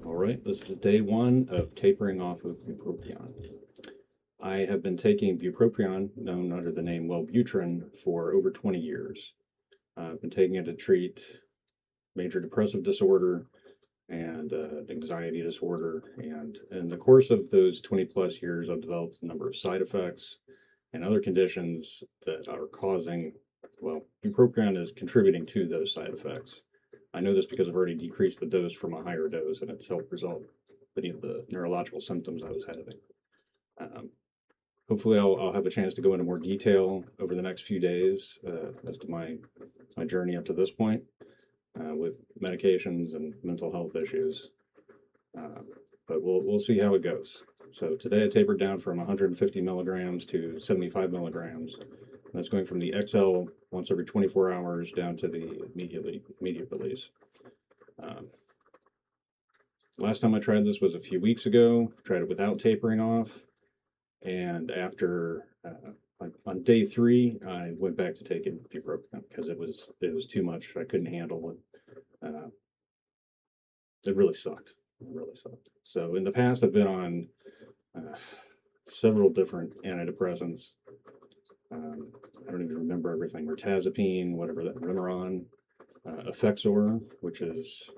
All right, this is day one of tapering off of bupropion. I have been taking bupropion, known under the name Wellbutrin, for over 20 years. I've been taking it to treat major depressive disorder and anxiety disorder. And in the course of those 20 plus years, I've developed a number of side effects and other conditions that are causing, well, bupropion is contributing to those side effects. I know this because I've already decreased the dose from a higher dose, and it's helped resolve many of the neurological symptoms I was having. Hopefully, I'll have a chance to go into more detail over the next few days as to my journey up to this point with medications and mental health issues. But we'll see how it goes. So today I tapered down from 150 milligrams to 75 milligrams. That's going from the XL once every 24 hours down to the immediate release. Last time I tried this was a few weeks ago. Tried it without tapering off, and after on day 3, I went back to taking bupropion because it was too much. I couldn't handle it. It really sucked. It really sucked. So in the past, I've been on several different antidepressants. I don't even remember everything. Mirtazapine, whatever that, Remeron, Effexor, which is,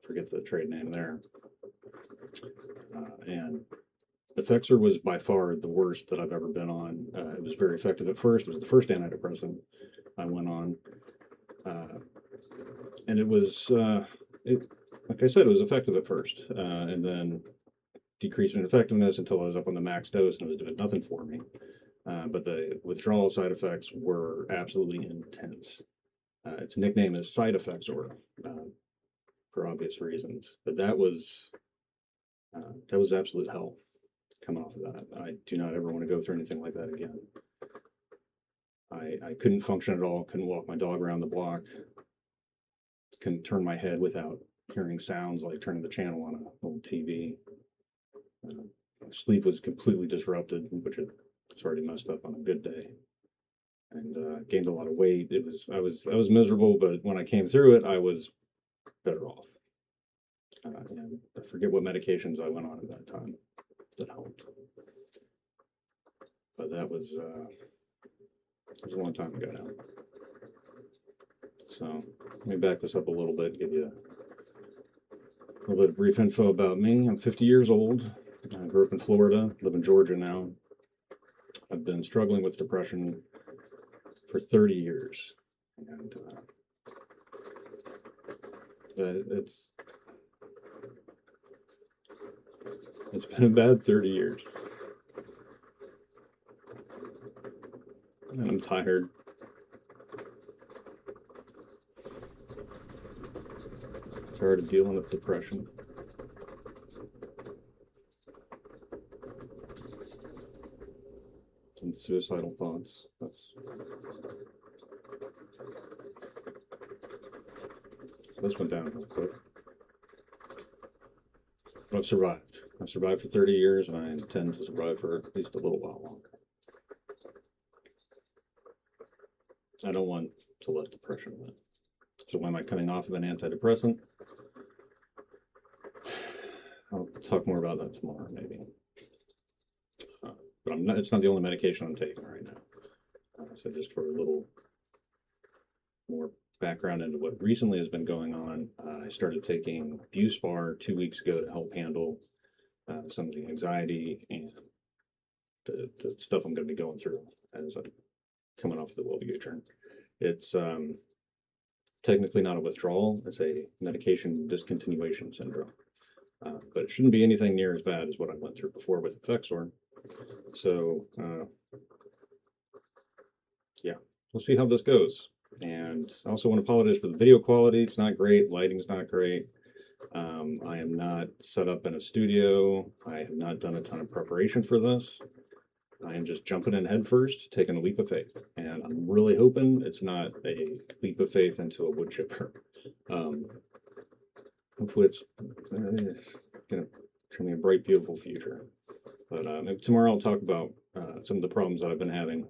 forget the trade name there. And Effexor was by far the worst that I've ever been on. It was very effective at first. It was the first antidepressant I went on. And it was, like I said, it was effective at first. And then decreasing in effectiveness until I was up on the max dose and it was doing nothing for me. But the withdrawal side effects were absolutely intense. Its nickname is side effects, or for obvious reasons. But that was absolute hell coming off of that. I do not ever want to go through anything like that again. I couldn't function at all. Couldn't walk my dog around the block. Couldn't turn my head without hearing sounds like turning the channel on an old TV. Sleep was completely disrupted, which it's already messed up on a good day, and gained a lot of weight. I was miserable, but when I came through it, I was better off. And I forget what medications I went on at that time that helped, but that was a long time ago now. So let me back this up a little bit, give you a little bit of brief info about me. I'm 50 years old. I grew up in Florida, live in Georgia now. I've been struggling with depression for 30 years, and it's been a bad 30 years, and I'm tired. Tired of dealing with depression. And suicidal thoughts. This went down real quick. But I've survived. I've survived for 30 years, and I intend to survive for at least a little while longer. I don't want to let depression win. So why am I coming off of an antidepressant? I'll talk more about that tomorrow, maybe. But it's not the only medication I'm taking right now. So just for a little more background into what recently has been going on, I started taking Buspar 2 weeks ago to help handle some of the anxiety and the stuff I'm going to be going through as I'm coming off of the Wellbutrin. It's technically not a withdrawal. It's a medication discontinuation syndrome. But it shouldn't be anything near as bad as what I went through before with Effexor. So, yeah, we'll see how this goes. And I also want to apologize for the video quality. It's not great. Lighting's not great. I am not set up in a studio. I have not done a ton of preparation for this. I am just jumping in head first, taking a leap of faith. And I'm really hoping it's not a leap of faith into a wood chipper. Hopefully it's going to show me a bright, beautiful future. But tomorrow I'll talk about some of the problems that I've been having,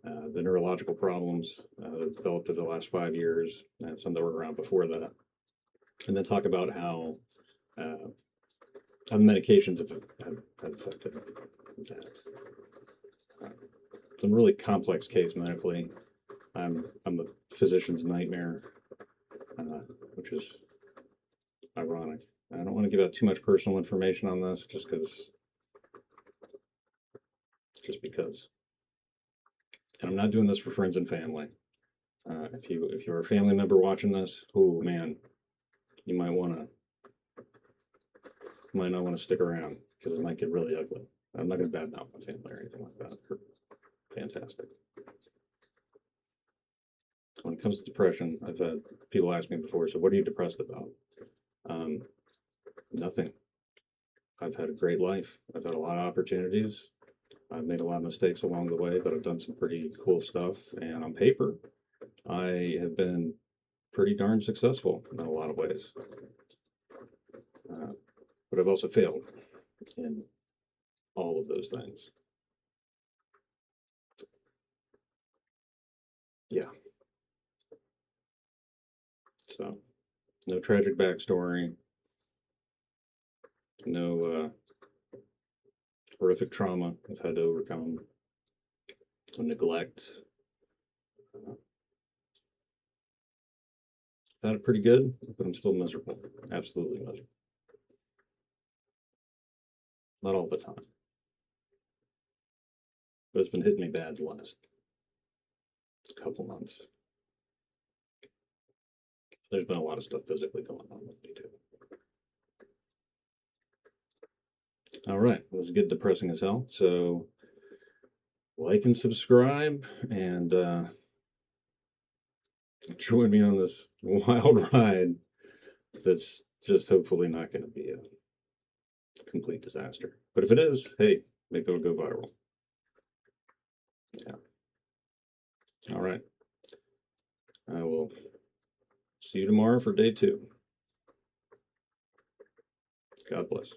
the neurological problems that have developed over the last 5 years, and some that were around before that. And then talk about how Other medications have affected that. It's a really complex case medically. I'm a physician's nightmare, which is ironic. I don't want to give out too much personal information on this, just because. And I'm not doing this for friends and family. If you're a family member watching this, oh man, you might not want to stick around because it might get really ugly. I'm not going to badmouth my family or anything like that. They're fantastic. When it comes to depression, I've had people ask me before, so what are you depressed about? Nothing. I've had a great life. I've had a lot of opportunities. I've made a lot of mistakes along the way, but I've done some pretty cool stuff. And on paper, I have been pretty darn successful in a lot of ways. But I've also failed in all of those things. Yeah. So, no tragic backstory, no horrific trauma I've had to overcome, no neglect. I've had it pretty good, but I'm still miserable. Absolutely miserable. Not all the time. But it's been hitting me bad the last couple months. There's been a lot of stuff physically going on with me too. All right, let's get depressing as hell. So like and subscribe and join me on this wild ride that's just hopefully not going to be a complete disaster. But if it is, hey, maybe it'll go viral. Yeah. All right. I will see you tomorrow for day 2. God bless.